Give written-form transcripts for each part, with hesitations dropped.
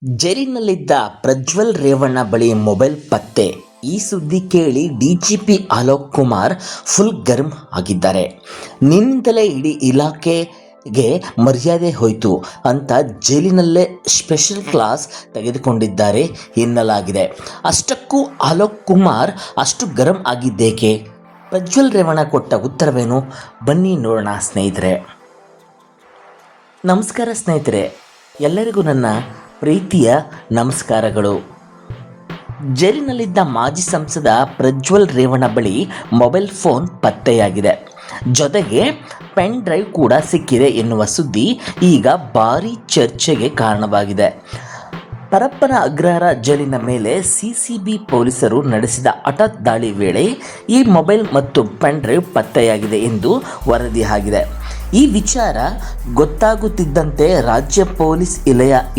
ಜೈಲಿನಲ್ಲಿದ್ದ ಪ್ರಜ್ವಲ್ ರೇವಣ್ಣ ಬಳಿ ಮೊಬೈಲ್ ಪತ್ತೆ. ಈ ಸುದ್ದಿ ಕೇಳಿ ಡಿಜಿಪಿ ಅಲೋಕ್ ಕುಮಾರ್ ಫುಲ್ ಗರ್ಮ್ ಆಗಿದ್ದಾರೆ. ನಿನ್ನಿಂದಲೇ ಇಡೀ ಇಲಾಖೆಗೆ ಮರ್ಯಾದೆ ಹೋಯಿತು ಅಂತ ಜೈಲಿನಲ್ಲೇ ಸ್ಪೆಷಲ್ ಕ್ಲಾಸ್ ತೆಗೆದುಕೊಂಡಿದ್ದಾರೆ ಎನ್ನಲಾಗಿದೆ. ಅಷ್ಟಕ್ಕೂ ಅಲೋಕ್ ಕುಮಾರ್ ಅಷ್ಟು ಗರಂ ಆಗಿದ್ದೇಕೆ? ಪ್ರಜ್ವಲ್ ರೇವಣ್ಣ ಕೊಟ್ಟ ಉತ್ತರವೇನು? ಬನ್ನಿ ನೋಡೋಣ ಸ್ನೇಹಿತರೆ. ನಮಸ್ಕಾರ ಸ್ನೇಹಿತರೆ, ಎಲ್ಲರಿಗೂ ನನ್ನ ಪ್ರೀತಿಯ ನಮಸ್ಕಾರಗಳು. ಜೈಲಿನಲ್ಲಿದ್ದ ಮಾಜಿ ಸಂಸದ ಪ್ರಜ್ವಲ್ ರೇವಣ್ಣ ಬಳಿ ಮೊಬೈಲ್ ಫೋನ್ ಪತ್ತೆಯಾಗಿದೆ. ಜೊತೆಗೆ ಪೆನ್ ಡ್ರೈವ್ ಕೂಡ ಸಿಕ್ಕಿದೆ ಎನ್ನುವ ಸುದ್ದಿ ಈಗ ಭಾರೀ ಚರ್ಚೆಗೆ ಕಾರಣವಾಗಿದೆ. ಪರಪ್ಪನ ಅಗ್ರಹಾರ ಜೈಲಿನ ಮೇಲೆ ಸಿಸಿಬಿ ಪೊಲೀಸರು ನಡೆಸಿದ ಹಠಾತ್ ದಾಳಿ ವೇಳೆ ಈ ಮೊಬೈಲ್ ಮತ್ತು ಪೆನ್ ಡ್ರೈವ್ ಪತ್ತೆಯಾಗಿದೆ ಎಂದು ವರದಿಯಾಗಿದೆ. ಈ ವಿಚಾರ ಗೊತ್ತಾಗುತ್ತಿದ್ದಂತೆ ರಾಜ್ಯ ಪೊಲೀಸ್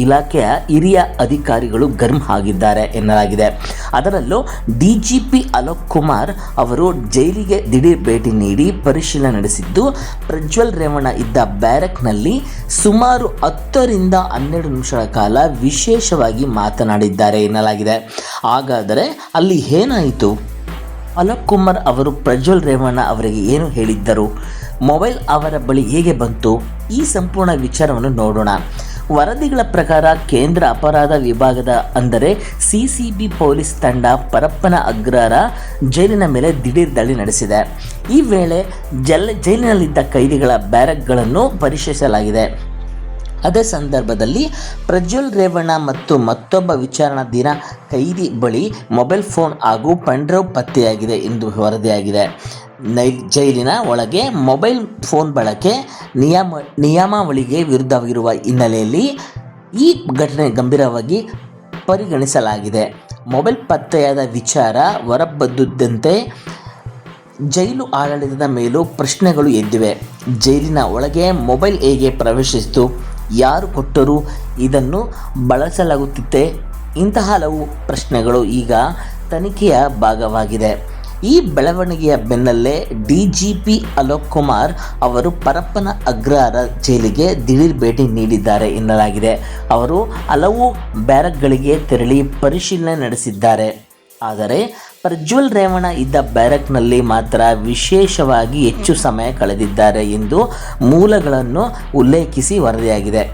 ಇಲಾಖೆಯ ಹಿರಿಯ ಅಧಿಕಾರಿಗಳು ಗರ್ಮ್ ಆಗಿದ್ದಾರೆ ಎನ್ನಲಾಗಿದೆ. ಅದರಲ್ಲೂ ಡಿಜಿಪಿ ಅಲೋಕ್ ಕುಮಾರ್ ಅವರು ಜೈಲಿಗೆ ದಿಢೀರ್ ಭೇಟಿ ನೀಡಿ ಪರಿಶೀಲನೆ ನಡೆಸಿದ್ದು, ಪ್ರಜ್ವಲ್ ರೇವಣ್ಣ ಇದ್ದ ಬ್ಯಾರಕ್ನಲ್ಲಿ ಸುಮಾರು 10 ರಿಂದ 12 ನಿಮಿಷಗಳ ಕಾಲ ವಿಶೇಷವಾಗಿ ಮಾತನಾಡಿದ್ದಾರೆ ಎನ್ನಲಾಗಿದೆ. ಹಾಗಾದರೆ ಅಲ್ಲಿ ಏನಾಯಿತು? ಅಲೋಕ್ ಕುಮಾರ್ ಅವರು ಪ್ರಜ್ವಲ್ ರೇವಣ್ಣ ಅವರಿಗೆ ಏನು ಹೇಳಿದ್ದರು? ಮೊಬೈಲ್ ಅವರ ಬಳಿ ಹೇಗೆ ಬಂತು? ಈ ಸಂಪೂರ್ಣ ವಿಚಾರವನ್ನು ನೋಡೋಣ. ವರದಿಗಳ ಪ್ರಕಾರ ಕೇಂದ್ರ ಅಪರಾಧ ವಿಭಾಗದ ಅಂದರೆ ಸಿಸಿಬಿ ಪೊಲೀಸ್ ತಂಡ ಪರಪ್ಪನ ಅಗ್ರಹಾರ ಜೈಲಿನ ಮೇಲೆ ದಿಢೀರ್ ದಾಳಿ ನಡೆಸಿದೆ. ಈ ವೇಳೆ ಜೈಲಿನಲ್ಲಿದ್ದ ಕೈದಿಗಳ ಬ್ಯಾರಕ್ಗಳನ್ನು ಪರಿಶೀಲಿಸಲಾಗಿದೆ. ಅದೇ ಸಂದರ್ಭದಲ್ಲಿ ಪ್ರಜ್ವಲ್ ರೇವಣ್ಣ ಮತ್ತು ಮತ್ತೊಬ್ಬ ವಿಚಾರಣಾಧೀನ ಕೈದಿ ಬಳಿ ಮೊಬೈಲ್ ಫೋನ್ ಹಾಗೂ ಪೆನ್ ಡ್ರೈವ್ ಪತ್ತೆಯಾಗಿದೆ ಎಂದು ವರದಿಯಾಗಿದೆ. ಜೈಲಿನ ಒಳಗೆ ಮೊಬೈಲ್ ಫೋನ್ ಬಳಕೆ ನಿಯಮಾವಳಿಗೆ ವಿರುದ್ಧವಾಗಿರುವ ಹಿನ್ನೆಲೆಯಲ್ಲಿ ಈ ಘಟನೆ ಗಂಭೀರವಾಗಿ ಪರಿಗಣಿಸಲಾಗಿದೆ. ಮೊಬೈಲ್ ಪತ್ತೆಯಾದ ವಿಚಾರ ಹೊರಬಂದಿದ್ದಂತೆ ಜೈಲು ಆಡಳಿತದ ಮೇಲೂ ಪ್ರಶ್ನೆಗಳು ಎದ್ದಿವೆ. ಜೈಲಿನ ಒಳಗೆ ಮೊಬೈಲ್ ಹೇಗೆ ಪ್ರವೇಶಿಸಿತು? ಯಾರು ಕೊಟ್ಟರು? ಇದನ್ನು ಬಳಸಲಾಗುತ್ತಿತ್ತೆ? ಇಂತಹ ಹಲವು ಪ್ರಶ್ನೆಗಳು ಈಗ ತನಿಖೆಯ ಭಾಗವಾಗಿದೆ. ಈ ಬೆಳವಣಿಗೆಯ ಬೆನ್ನಲ್ಲೇ ಡಿಜಿಪಿ ಅಲೋಕ್ ಕುಮಾರ್ ಅವರು ಪರಪ್ಪನ ಅಗ್ರಹಾರ ಜೈಲಿಗೆ ದಿಢೀರ್ ಭೇಟಿ ನೀಡಿದ್ದಾರೆ ಎನ್ನಲಾಗಿದೆ. ಅವರು ಹಲವು ಬ್ಯಾರಕ್ಗಳಿಗೆ ತೆರಳಿ ಪರಿಶೀಲನೆ ನಡೆಸಿದ್ದಾರೆ. ಆದರೆ ಪ್ರಜ್ವಲ್ ರೇವಣ್ಣ ಇದ್ದ ಬ್ಯಾರಕ್ನಲ್ಲಿ ಮಾತ್ರ ವಿಶೇಷವಾಗಿ ಹೆಚ್ಚು ಸಮಯ ಕಳೆದಿದ್ದಾರೆ ಎಂದು ಮೂಲಗಳನ್ನು ಉಲ್ಲೇಖಿಸಿ ವರದಿಯಾಗಿದೆ.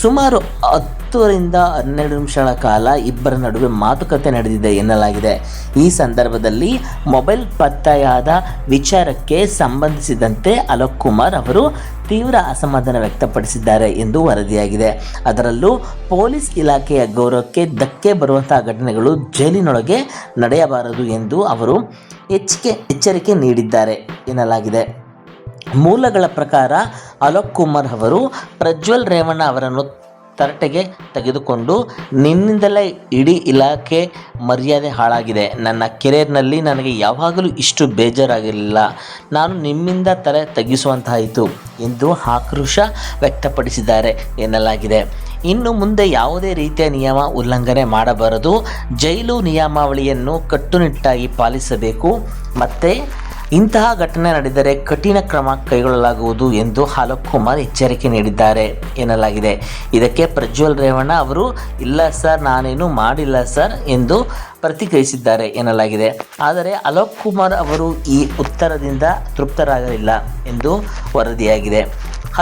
ಸುಮಾರು 10 ರಿಂದ 12 ನಿಮಿಷಗಳ ಕಾಲ ಇಬ್ಬರ ನಡುವೆ ಮಾತುಕತೆ ನಡೆದಿದೆ ಎನ್ನಲಾಗಿದೆ. ಈ ಸಂದರ್ಭದಲ್ಲಿ ಮೊಬೈಲ್ ಪತ್ತೆಯಾದ ವಿಚಾರಕ್ಕೆ ಸಂಬಂಧಿಸಿದಂತೆ ಅಲೋಕ್ ಕುಮಾರ್ ಅವರು ತೀವ್ರ ಅಸಮಾಧಾನ ವ್ಯಕ್ತಪಡಿಸಿದ್ದಾರೆ ಎಂದು ವರದಿಯಾಗಿದೆ. ಅದರಲ್ಲೂ ಪೊಲೀಸ್ ಇಲಾಖೆಯ ಗೌರವಕ್ಕೆ ಧಕ್ಕೆ ಬರುವಂತಹ ಘಟನೆಗಳು ಜೈಲಿನೊಳಗೆ ನಡೆಯಬಾರದು ಎಂದು ಅವರು ಎಚ್ಚರಿಕೆ ನೀಡಿದ್ದಾರೆ ಎನ್ನಲಾಗಿದೆ. ಮೂಲಗಳ ಪ್ರಕಾರ ಅಲೋಕ್ ಕುಮಾರ್ ಅವರು ಪ್ರಜ್ವಲ್ ರೇವಣ್ಣ ಅವರನ್ನು ತರಟೆಗೆ ತೆಗೆದುಕೊಂಡು, ನಿನ್ನಿಂದಲೇ ಇಡೀ ಇಲಾಖೆ ಮರ್ಯಾದೆ ಹಾಳಾಗಿದೆ. ನನ್ನ ಕೆರಿಯರ್ನಲ್ಲಿ ನನಗೆ ಯಾವಾಗಲೂ ಇಷ್ಟು ಬೇಜಾರಾಗಿರಲಿಲ್ಲ. ನಾನು ನಿಮ್ಮಿಂದ ತಲೆ ತಗ್ಗಿಸುವಂತಾಯಿತು ಎಂದು ಆಕ್ರೋಶ ವ್ಯಕ್ತಪಡಿಸಿದ್ದಾರೆ ಎನ್ನಲಾಗಿದೆ. ಇನ್ನು ಮುಂದೆ ಯಾವುದೇ ರೀತಿಯ ನಿಯಮ ಉಲ್ಲಂಘನೆ ಮಾಡಬಾರದು. ಜೈಲು ನಿಯಮಾವಳಿಯನ್ನು ಕಟ್ಟುನಿಟ್ಟಾಗಿ ಪಾಲಿಸಬೇಕು. ಮತ್ತು ಇಂತಹ ಘಟನೆ ನಡೆದರೆ ಕಠಿಣ ಕ್ರಮ ಕೈಗೊಳ್ಳಲಾಗುವುದು ಎಂದು ಅಲೋಕ್ ಕುಮಾರ್ ಎಚ್ಚರಿಕೆ ನೀಡಿದ್ದಾರೆ ಎನ್ನಲಾಗಿದೆ. ಇದಕ್ಕೆ ಪ್ರಜ್ವಲ್ ರೇವಣ್ಣ ಅವರು ಇಲ್ಲ ಸರ್, ನಾನೇನು ಮಾಡಿಲ್ಲ ಸರ್ ಎಂದು ಪ್ರತಿಕ್ರಿಯಿಸಿದ್ದಾರೆ ಎನ್ನಲಾಗಿದೆ. ಆದರೆ ಅಲೋಕ್ ಕುಮಾರ್ ಅವರು ಈ ಉತ್ತರದಿಂದ ತೃಪ್ತರಾಗಲಿಲ್ಲ ಎಂದು ವರದಿಯಾಗಿದೆ.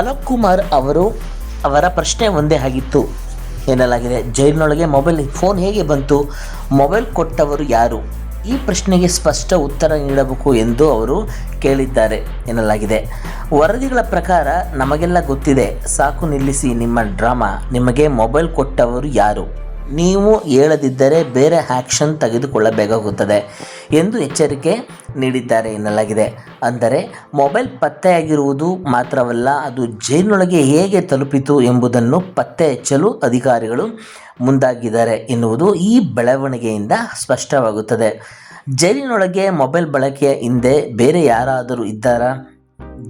ಅಲೋಕ್ ಕುಮಾರ್ ಅವರ ಪ್ರಶ್ನೆ ಒಂದೇ ಆಗಿತ್ತು ಎನ್ನಲಾಗಿದೆ. ಜೈಲಿನೊಳಗೆ ಮೊಬೈಲ್ ಫೋನ್ ಹೇಗೆ ಬಂತು? ಮೊಬೈಲ್ ಕೊಟ್ಟವರು ಯಾರು? ಈ ಪ್ರಶ್ನೆಗೆ ಸ್ಪಷ್ಟ ಉತ್ತರ ನೀಡಬೇಕು ಎಂದು ಅವರು ಕೇಳಿದ್ದಾರೆ ಎನ್ನಲಾಗಿದೆ. ವರದಿಗಳ ಪ್ರಕಾರ ನಮಗೆಲ್ಲ ಗೊತ್ತಿದೆ, ಸಾಕು ನಿಲ್ಲಿಸಿ ನಿಮ್ಮ ಡ್ರಾಮಾ. ನಿಮಗೆ ಮೊಬೈಲ್ ಕೊಟ್ಟವರು ಯಾರು? ನೀವು ಹೇಳದಿದ್ದರೆ ಬೇರೆ ಆ್ಯಕ್ಷನ್ ತೆಗೆದುಕೊಳ್ಳಬೇಕಾಗುತ್ತದೆ ಎಂದು ಎಚ್ಚರಿಕೆ ನೀಡಿದ್ದಾರೆ ಎನ್ನಲಾಗಿದೆ. ಅಂದರೆ ಮೊಬೈಲ್ ಪತ್ತೆಯಾಗಿರುವುದು ಮಾತ್ರವಲ್ಲ, ಅದು ಜೈಲಿನೊಳಗೆ ಹೇಗೆ ತಲುಪಿತು ಎಂಬುದನ್ನು ಪತ್ತೆ ಹಚ್ಚಲು ಅಧಿಕಾರಿಗಳು ಮುಂದಾಗಿದ್ದಾರೆ ಎನ್ನುವುದು ಈ ಬೆಳವಣಿಗೆಯಿಂದ ಸ್ಪಷ್ಟವಾಗುತ್ತದೆ. ಜೈಲಿನೊಳಗೆ ಮೊಬೈಲ್ ಬಳಕೆಯ ಹಿಂದೆ ಬೇರೆ ಯಾರಾದರೂ ಇದ್ದಾರಾ?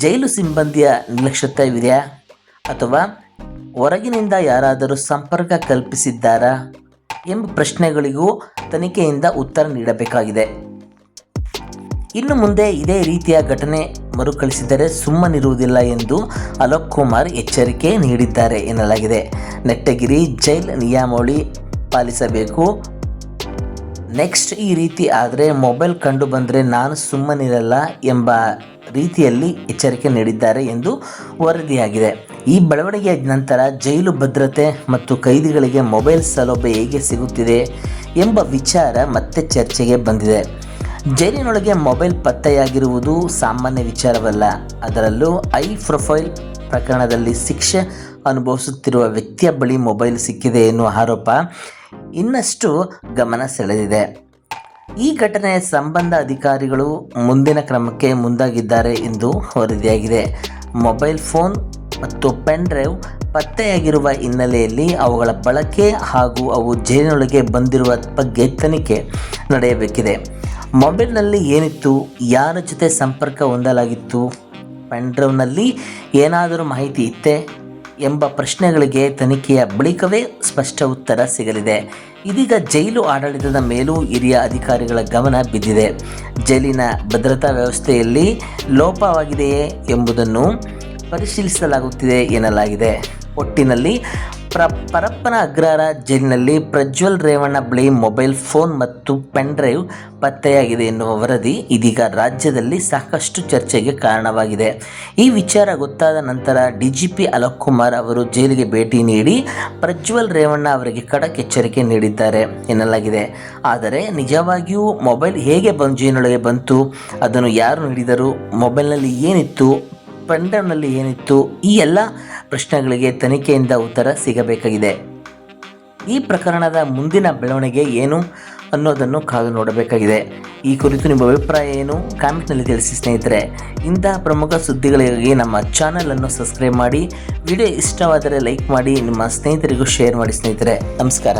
ಜೈಲು ಸಿಬ್ಬಂದಿಯ ನಿರ್ಲಕ್ಷ್ಯತೆಯಿದೆಯಾ? ಅಥವಾ ಹೊರಗಿನಿಂದ ಯಾರಾದರೂ ಸಂಪರ್ಕ ಕಲ್ಪಿಸಿದ್ದಾರಾ ಎಂಬ ಪ್ರಶ್ನೆಗಳಿಗೂ ತನಿಖೆಯಿಂದ ಉತ್ತರ ನೀಡಬೇಕಾಗಿದೆ. ಇನ್ನು ಮುಂದೆ ಇದೇ ರೀತಿಯ ಘಟನೆ ಮರುಕಳಿಸಿದರೆ ಸುಮ್ಮನಿರುವುದಿಲ್ಲ ಎಂದು ಅಲೋಕ್ ಕುಮಾರ್ ಎಚ್ಚರಿಕೆ ನೀಡಿದ್ದಾರೆ ಎನ್ನಲಾಗಿದೆ. ನೆಟ್ಟಗಿರಿ, ಜೈಲ್ ನಿಯಮಾವಳಿ ಪಾಲಿಸಬೇಕು. ನೆಕ್ಸ್ಟ್ ಈ ರೀತಿ ಆದರೆ ಮೊಬೈಲ್ ಕಂಡು ಬಂದರೆ ನಾನು ಸುಮ್ಮನಿರಲ್ಲ ಎಂಬ ರೀತಿಯಲ್ಲಿ ಎಚ್ಚರಿಕೆ ನೀಡಿದ್ದಾರೆ ಎಂದು ವರದಿಯಾಗಿದೆ. ಈ ಬೆಳವಣಿಗೆಯ ನಂತರ ಜೈಲು ಭದ್ರತೆ ಮತ್ತು ಕೈದಿಗಳಿಗೆ ಮೊಬೈಲ್ ಸೌಲಭ್ಯ ಹೇಗೆ ಸಿಗುತ್ತಿದೆ ಎಂಬ ವಿಚಾರ ಮತ್ತೆ ಚರ್ಚೆಗೆ ಬಂದಿದೆ. ಜೈಲಿನೊಳಗೆ ಮೊಬೈಲ್ ಪತ್ತೆಯಾಗಿರುವುದು ಸಾಮಾನ್ಯ ವಿಚಾರವಲ್ಲ. ಅದರಲ್ಲೂ ಹೈ ಪ್ರೊಫೈಲ್ ಪ್ರಕರಣದಲ್ಲಿ ಶಿಕ್ಷೆ ಅನುಭವಿಸುತ್ತಿರುವ ವ್ಯಕ್ತಿಯ ಬಳಿ ಮೊಬೈಲ್ ಸಿಕ್ಕಿದೆ ಎನ್ನುವ ಆರೋಪ ಇನ್ನಷ್ಟು ಗಮನ ಸೆಳೆದಿದೆ. ಈ ಘಟನೆಯ ಸಂಬಂಧ ಅಧಿಕಾರಿಗಳು ಮುಂದಿನ ಕ್ರಮಕ್ಕೆ ಮುಂದಾಗಿದ್ದಾರೆ ಎಂದು ವರದಿಯಾಗಿದೆ. ಮೊಬೈಲ್ ಫೋನ್ ಮತ್ತು ಪೆನ್ ಡ್ರೈವ್ ಪತ್ತೆಯಾಗಿರುವ ಹಿನ್ನೆಲೆಯಲ್ಲಿ ಅವುಗಳ ಬಳಕೆ ಹಾಗೂ ಅವು ಜೈಲಿನೊಳಗೆ ಬಂದಿರುವ ಬಗ್ಗೆ ತನಿಖೆ ನಡೆಯಬೇಕಿದೆ. ಮೊಬೈಲ್ನಲ್ಲಿ ಏನಿತ್ತು, ಯಾರ ಜೊತೆ ಸಂಪರ್ಕ ಹೊಂದಲಾಗಿತ್ತು, ಪೆನ್ ಡ್ರೈವ್ನಲ್ಲಿ ಏನಾದರೂ ಮಾಹಿತಿ ಇತ್ತೇ ಎಂಬ ಪ್ರಶ್ನೆಗಳಿಗೆ ತನಿಖೆಯ ಬಳಿಕವೇ ಸ್ಪಷ್ಟ ಉತ್ತರ ಸಿಗಲಿದೆ. ಇದೀಗ ಜೈಲು ಆಡಳಿತದ ಮೇಲೂ ಹಿರಿಯ ಅಧಿಕಾರಿಗಳ ಗಮನ ಬಿದ್ದಿದೆ. ಜೈಲಿನ ಭದ್ರತಾ ವ್ಯವಸ್ಥೆಯಲ್ಲಿ ಲೋಪವಾಗಿದೆಯೇ ಎಂಬುದನ್ನು ಪರಿಶೀಲಿಸಲಾಗುತ್ತಿದೆ ಎನ್ನಲಾಗಿದೆ. ಒಟ್ಟಿನಲ್ಲಿ ಪರಪ್ಪನ ಅಗ್ರಹಾರ ಜೈಲಿನಲ್ಲಿ ಪ್ರಜ್ವಲ್ ರೇವಣ್ಣ ಬಳಿ ಮೊಬೈಲ್ ಫೋನ್ ಮತ್ತು ಪೆನ್ ಡ್ರೈವ್ ಪತ್ತೆಯಾಗಿದೆ ಎನ್ನುವ ವರದಿ ಇದೀಗ ರಾಜ್ಯದಲ್ಲಿ ಸಾಕಷ್ಟು ಚರ್ಚೆಗೆ ಕಾರಣವಾಗಿದೆ. ಈ ವಿಚಾರ ಗೊತ್ತಾದ ನಂತರ DGP ಅಲೋಕ್ ಕುಮಾರ್ ಅವರು ಜೈಲಿಗೆ ಭೇಟಿ ನೀಡಿ ಪ್ರಜ್ವಲ್ ರೇವಣ್ಣ ಅವರಿಗೆ ಖಡಕ್ ಎಚ್ಚರಿಕೆ ನೀಡಿದ್ದಾರೆ ಎನ್ನಲಾಗಿದೆ. ಆದರೆ ನಿಜವಾಗಿಯೂ ಮೊಬೈಲ್ ಹೇಗೆ ಜೈಲಿನೊಳಗೆ ಬಂತು, ಅದನ್ನು ಯಾರು ನೀಡಿದರು, ಮೊಬೈಲ್ನಲ್ಲಿ ಏನಿತ್ತು, ಪೆನ್ ಡ್ರೈವ್ನಲ್ಲಿ ಏನಿತ್ತು, ಈ ಎಲ್ಲ ಪ್ರಶ್ನೆಗಳಿಗೆ ತನಿಖೆಯಿಂದ ಉತ್ತರ ಸಿಗಬೇಕಾಗಿದೆ. ಈ ಪ್ರಕರಣದ ಮುಂದಿನ ಬೆಳವಣಿಗೆ ಏನು ಅನ್ನೋದನ್ನು ಕಾದು ನೋಡಬೇಕಾಗಿದೆ. ಈ ಕುರಿತು ನಿಮ್ಮ ಅಭಿಪ್ರಾಯ ಏನು? ಕಾಮೆಂಟ್ನಲ್ಲಿ ತಿಳಿಸಿ ಸ್ನೇಹಿತರೆ. ಇಂತಹ ಪ್ರಮುಖ ಸುದ್ದಿಗಳಿಗಾಗಿ ನಮ್ಮ ಚಾನಲನ್ನು ಸಬ್ಸ್ಕ್ರೈಬ್ ಮಾಡಿ. ವಿಡಿಯೋ ಇಷ್ಟವಾದರೆ ಲೈಕ್ ಮಾಡಿ, ನಿಮ್ಮ ಸ್ನೇಹಿತರಿಗೂ ಶೇರ್ ಮಾಡಿ ಸ್ನೇಹಿತರೆ. ನಮಸ್ಕಾರ.